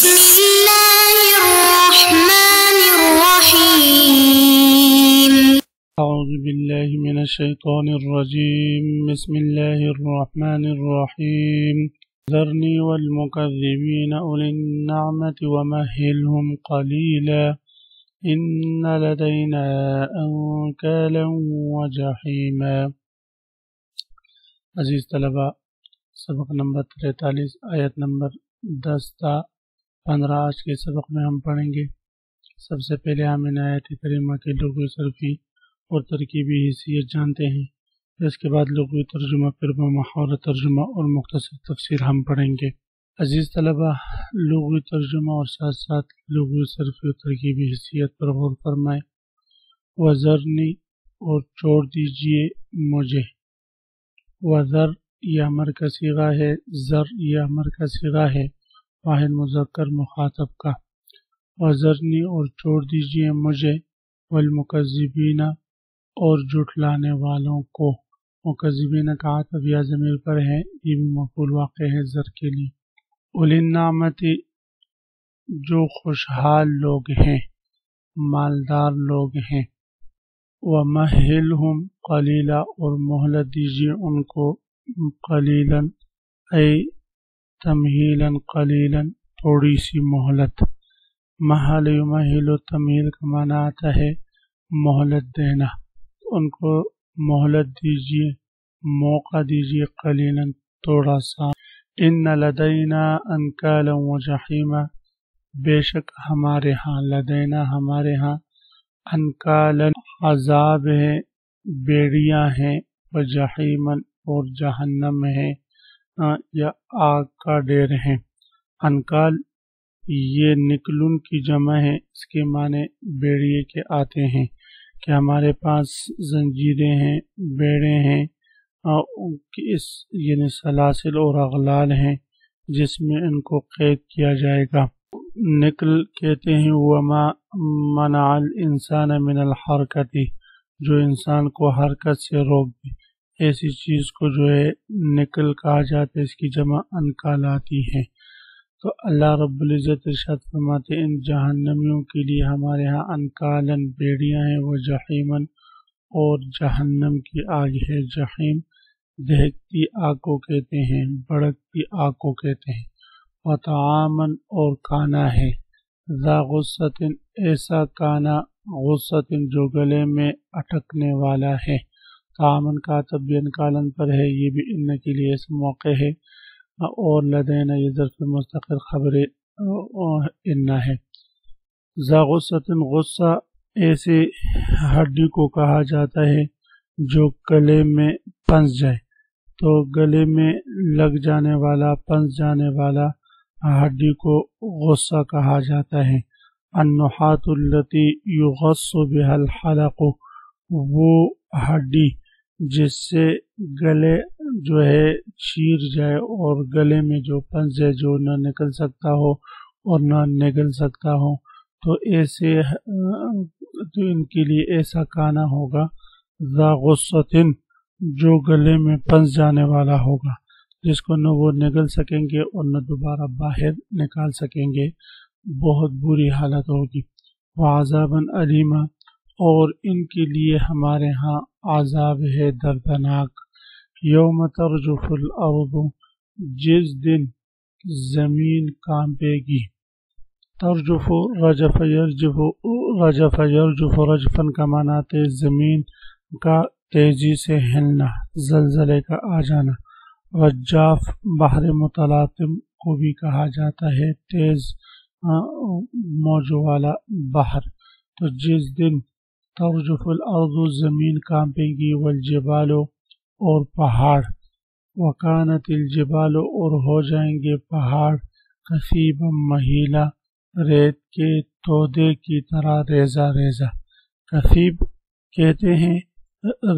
بسم الله الرحمن الرحيم. أعوذ بالله من الشيطان الرجيم. بسم الله الرحمن الرحيم. ذرني والمكذبين أولي النعمة ومهلهم قليلا إن لدينا أنكالا وجحيما. عزیز طلبہ، سبق نمبر 43 آیت نمبر 10 تا 15 آج کے سبق میں ہم پڑھیں گے۔ سب سے پہلے ہم ان آیت کریمہ کے لغوی صرفی اور ترکیبی حیثیت جانتے ہیں، اس کے بعد لغوی ترجمہ، پھر محاورہ ترجمہ اور مختصر تفسیر ہم پڑھیں گے۔ عزیز طلبہ، لغوی ترجمہ اور ساتھ ساتھ لغوی صرفی اور ترکیبی حیثیت پر غور فرمائیں۔ وَذَرْنِي اور چھوڑ دیجئے مجھے۔ وَذَر یہ امر کا صیغہ ہے، ذر یہ امر کا صیغہ ہے، واحد مذکر مخاطب کا۔ وَذَرْنِی اور چھوڑ دیجئے مجھے، والمکذبین اور جھٹلانے والوں کو۔ مکذبین کا عطف یا ضمیر پر ہے، یہ بھی مفعول واقع ہے ذر کے لیے۔ اولی النعمت جو خوشحال لوگ ہیں، مالدار لوگ ہیں۔ وَمَهِّلْهُمْ قَلِيلًا اور مہلت دیجیے ان کو، قلیلاً اے تمہیلاً قلیلاً تھوڑی سی مہلت۔ مہل یمہل تمہیل کا معنی آتا ہے مہلت دینا، ان کو مہلت دیجیے، موقع دیجیے، قلیلاً تھوڑا سا۔ ان لدینا انکالا وجحیما بے شک ہمارے ہاں، لدینا ہمارے ہاں، انکالا عذاب ہے، بیڑیاں ہیں، وجحیما اور جہنم ہے یا آگ کا ڈیر ہے۔ انکال یہ نکلن کی جمع ہے، اس کے معنی بیڑیے کے آتے ہیں کہ ہمارے پاس زنجیریں ہیں، بیڑے ہیں، اس یعنی سلاسل اور اغلال ہیں جس میں ان کو قید کیا جائے گا۔ نکل کہتے ہیں وما منع الانسان من الحرکت، جو انسان کو حرکت سے روک دے، ایسی چیز کو جو ہے نکل کہا جاتا ہے، اس کی جمع انکال آتی ہے۔ تو اللہ رب العزت ارشاد فرماتے ان جہنمیوں کے لیے ہمارے ہاں انکالن بیڑیاں ہیں، وہ جحیمن اور جہنم کی آگ ہے۔ جحیم دہکتی آگ کو کہتے ہیں، بھڑکتی آگ کو کہتے ہیں۔ وطعامن اور کھانا ہے، ذا غصتن ایسا کھانا، غصتن جو گلے میں اٹکنے والا ہے۔ طعامن کا عطف بھی انکالن پر ہے، یہ بھی ان کے لیے اس موقع ہے، اور لدینا یہ ظرف مستقر خبر ان ہے۔ ذا غصتن غصہ ایسے ہڈی کو کہا جاتا ہے جو گلے میں پھنس جائے، تو گلے میں لگ جانے والا، پھنس جانے والا ہڈی کو غصہ کہا جاتا ہے۔ النحات التی یغص بها الحلق وہ ہڈی جس سے گلے جو ہے چیر جائے اور گلے میں جو پھنس جائے، جو نہ نکل سکتا ہو اور نہ نگل سکتا ہو، تو ایسے تو ان کے لیے ایسا کھانا ہوگا ذا غصتن جو گلے میں پھنس جانے والا ہوگا، جس کو نہ وہ نگل سکیں گے اور نہ دوبارہ باہر نکال سکیں گے، بہت بری حالت ہوگی۔ وعذاباً علیما اور ان کے لیے ہمارے ہاں عذاب ہے دردناک۔ یوم ترجف الارض جس دن زمین کانپے گی۔ ترجف رجف یرجف، رجف یرجف رجفن کا معنی آتا ہے زمین کا تیزی سے ہلنا، زلزلے کا آ جانا۔ رجاف بحر متلاطم کو بھی کہا جاتا ہے، تیز موجوں والا بحر۔ تو جس دن ترجف الارض زمین کانپے گی، والجبال اور پہاڑ، وکانت الجبال اور ہو جائیں گے پہاڑ، کثیبا مہیلا ریت کے تودے کی طرح ریزہ ریزہ۔ کثیب کہتے ہیں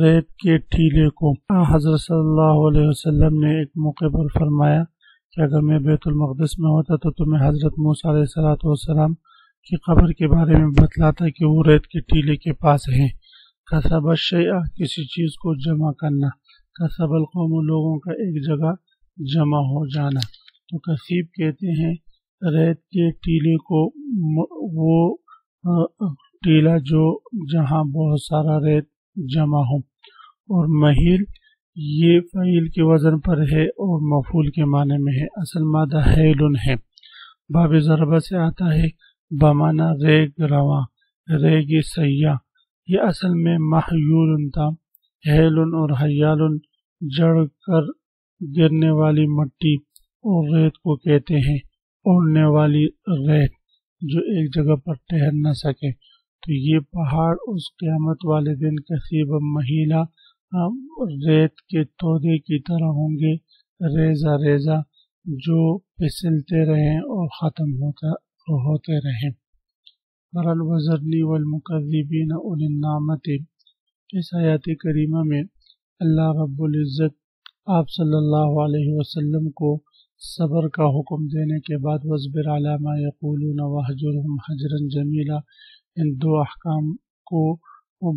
ریت کے ٹھیلے کو۔ حضرت صلی اللہ علیہ وسلم نے ایک موقع پر فرمایا کہ اگر میں بیت المقدس میں ہوتا تو تمہیں حضرت موسیٰ علیہ السلام کی قبر کے بارے میں بتلاتا کہ وہ ریت کے ٹیلے کے پاس ہیں۔ کسب الشیء کسی چیز کو جمع کرنا، کسب القوم لوگوں کا ایک جگہ جمع ہو جانا۔ تو کثیب کہتے ہیں ریت کے ٹیلے کو وہ ٹیلا جو جہاں بہت سارا ریت جمع ہو، اور مہیل یہ فعیل کے وزن پر ہے اور مفعول کے معنی میں ہے، اصل مادہ حیلن ہے، باب ضربہ سے آتا ہے بمعنی ریگ رواں، ریگ سیاح، یہ اصل میں محیول تھا، حیلن اور حیالن جڑ کر گرنے والی مٹی اور ریت کو کہتے ہیں، اڑنے والی ریت جو ایک جگہ پر ٹھہر نہ سکے، تو یہ پہاڑ اس قیامت والے دن کثیب مہیلا ریت کے تودے کی طرح ہوں گے، ریزہ ریزہ جو پھسلتے رہیں اور ختم ہوتے رہیں۔ برل وزرنی والمکذبین اولی النعمت، اس آیات کریمہ میں اللہ رب العزت آپ صلی اللہ علیہ وسلم کو صبر کا حکم دینے کے بعد وَاصْبِرْ عَلَىٰ مَا يَقُولُونَ وَاهْجُرْهُمْ حَجْرًا جَمِيلًا، ان دو احکام کو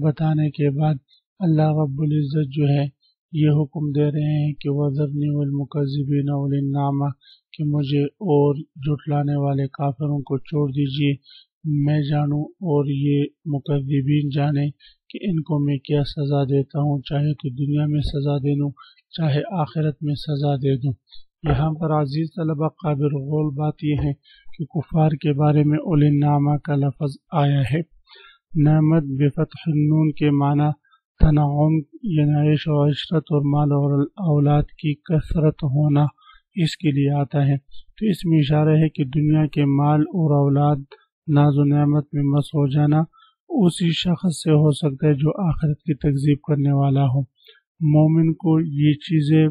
بتانے کے بعد اللہ رب العزت جو ہے یہ حکم دے رہے ہیں کہ وَذَرْنِي وَالْمُكَذِّبِينَ أُولِي النَّعْمَةِ، کہ مجھے اور جھٹلانے والے کافروں کو چھوڑ دیجئے، میں جانوں اور یہ مکذبین جانیں کہ ان کو میں کیا سزا دیتا ہوں، چاہے تو دنیا میں سزا دے دوں چاہے آخرت میں سزا دے دوں۔ یہاں پر عزیز طلبہ قابل غور بات یہ ہے کہ کفار کے بارے میں اولی النعمہ کا لفظ آیا ہے۔ نعمت بفتح النون کے معنی تنعم، ینائش و عشرت اور مال اور اولاد کی کثرت ہونا اس کے لیے آتا ہے، تو اس میں اشارہ ہے کہ دنیا کے مال اور اولاد ناز و نعمت میں مس ہو جانا اسی شخص سے ہو سکتا ہے جو آخرت کی تکذیب کرنے والا ہو۔ مومن کو یہ چیزیں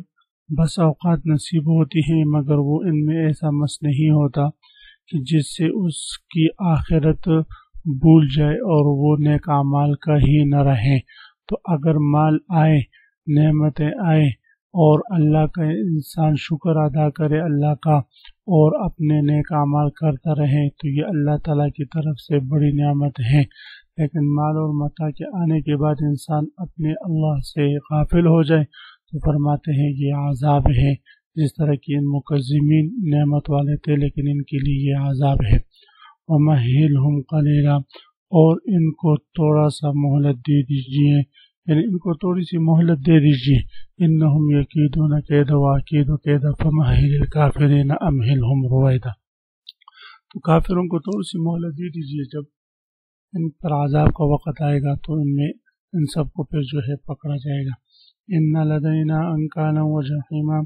بس اوقات نصیب ہوتی ہیں مگر وہ ان میں ایسا مس نہیں ہوتا کہ جس سے اس کی آخرت بھول جائے اور وہ نیک اعمال کا ہی نہ رہے۔ تو اگر مال آئے، نعمتیں آئے اور اللہ کا انسان شکر ادا کرے اللہ کا اور اپنے نیک اعمال کرتا رہے تو یہ اللہ تعالیٰ کی طرف سے بڑی نعمت ہے، لیکن مال اور متاع کے آنے کے بعد انسان اپنے اللہ سے غافل ہو جائے تو فرماتے ہیں یہ عذاب ہے، جس طرح کی ان مکذبین نعمت والے تھے لیکن ان کے لیے یہ عذاب ہے۔ وَمَهِّلْهُمْ قَلِيلًا، اور ان کو تھوڑا سا مہلت دے دیجیے، یعنی ان کو تھوڑی سی مہلت دے دیجیے، انہم یکیدون کیدا واکید کیدا فمہل الکافرین امہلہم رویدا، تو کافروں کو تھوڑی سی مہلت دے دیجیے، جب ان پر عذاب کا وقت آئے گا تو ان سب کو پھر جو ہے پکڑا جائے گا۔ ان لدینا انکالا وجحیما،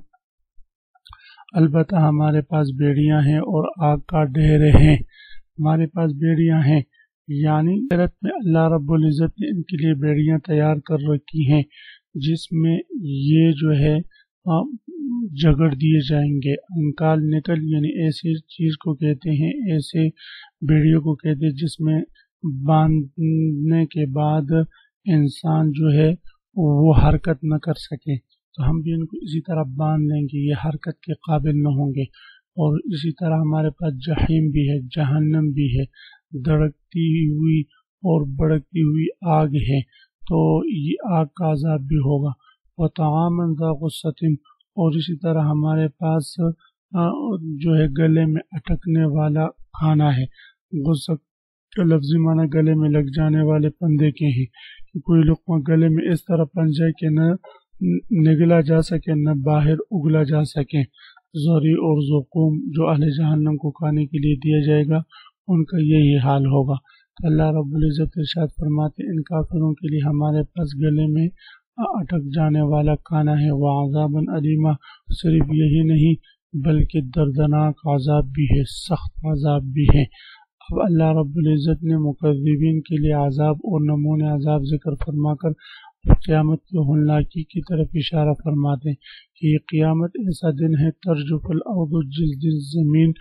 البتہ ہمارے پاس بیڑیاں ہیں اور آگ کا ڈھیر ہیں، ہمارے پاس بیڑیاں ہیں، یعنی آخرت میں اللہ رب العزت نے ان کے لیے بیڑیاں تیار کر رکھی ہیں جس میں یہ جو ہے جگڑ دیے جائیں گے۔ انکال نکل یعنی ایسی چیز کو کہتے ہیں، ایسے بیڑیوں کو کہتے ہیں جس میں باندھنے کے بعد انسان جو ہے وہ حرکت نہ کر سکے، تو ہم بھی ان کو اسی طرح باندھ لیں گے، یہ حرکت کے قابل نہ ہوں گے۔ اور اسی طرح ہمارے پاس جہنم بھی ہے، جہنم بھی ہے، دھڑکتی ہوئی اور بڑکتی ہوئی آگ ہے، تو یہ آگ کا عذاب بھی ہوگا۔ وَطَعَامًا ذَا غُصَّةٍ، اور اسی طرح ہمارے پاس جو ہے گلے میں اٹکنے والا کھانا ہے۔ غصہ کا لفظی معنی گلے میں لگ جانے والے پندے کے ہیں، کہ کوئی لقمہ گلے میں اس طرح پن جائے کہ نہ نگلا جا سکے نہ باہر اگلا جا سکے۔ ذری اور زقوم جو اہل جہنم کو کھانے کے لیے دیا جائے گا ان کا یہی حال ہوگا۔ تو اللہ رب العزت ارشاد فرماتے ان کافروں کے لیے ہمارے پاس گلے میں اٹک جانے والا کھانا ہے، وعذابًا علیما، صرف یہی نہیں بلکہ دردناک عذاب بھی ہے، سخت عذاب بھی ہے۔ اب اللہ رب العزت نے مکذبین کے لیے عذاب اور نمونے عذاب ذکر فرما کر قیامت کی ہولناکی کی طرف اشارہ فرماتے کہ یہ قیامت ایسا دن ہے ترجف الارض، جس دن زمین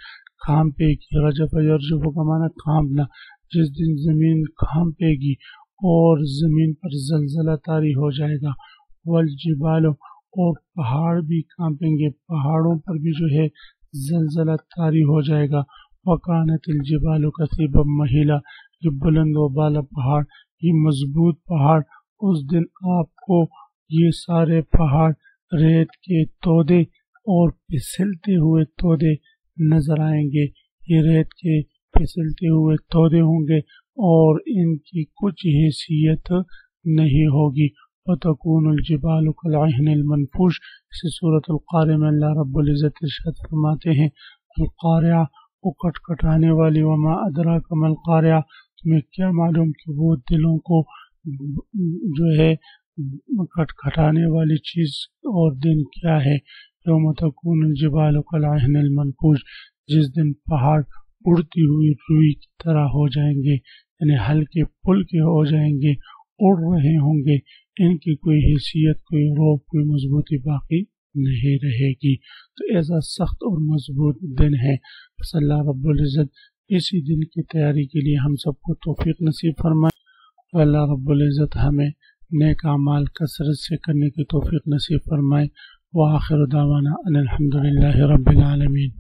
کھانپے گی، رجف یرجف کا معنی کھانپنا، جس دن زمین کھانپے گی اور زمین پر زلزلہ طاری ہو جائے گا، والجبال، اور پہاڑ بھی کانپیں گے، پہاڑوں پر بھی جو ہے زلزلہ طاری ہو جائے گا۔ وَكَانَتِ الْجِبَالُ كَثِيبًا مَهِيلًا، یہ بلند و بالا پہاڑ، یہ مضبوط پہاڑ، اس دن آپ کو یہ سارے پہاڑ ریت کے تودے اور پھسلتے ہوئے تودے نظر آئیں گے، یہ ریت کے پھسلتے ہوئے تودے ہوں گے اور ان کی کچھ حیثیت نہیں ہوگی. وَتَكُونُ الْجِبَالُ كَالْعِهْنِ الْمَنْفُوشِ. اسی سورۃ القارعہ میں اللہ رب العزت ارشاد فرماتے ہیں القارعہ، وہ کٹکھٹانے والی. وما ادراک ما القارعہ، تمہیں کیا معلوم کہ وہ دلوں کو جو ہے کٹکھٹانے والی چیز اور دن کیا ہے. یوم تکون الجبال کالعہن المنفوش، جس دن پہاڑ اڑتی ہوئی روئی کی طرح ہو جائیں گے، یعنی ہلکے پھلکے ہو جائیں گے، اڑ رہے ہوں گے، ان کی کوئی حیثیت، کوئی روب، کوئی مضبوطی باقی نہیں رہے گی. تو ایسا سخت اور مضبوط دن ہے. بس اللہ رب العزت اسی دن کی تیاری کے لیے ہم سب کو توفیق نصیب فرمائے. اللہ رب العزت ہمیں نیک اعمال کثرت سے کرنے کی توفیق نصیب فرمائے. وآخر دعوانا ان الحمد للہ رب العالمین.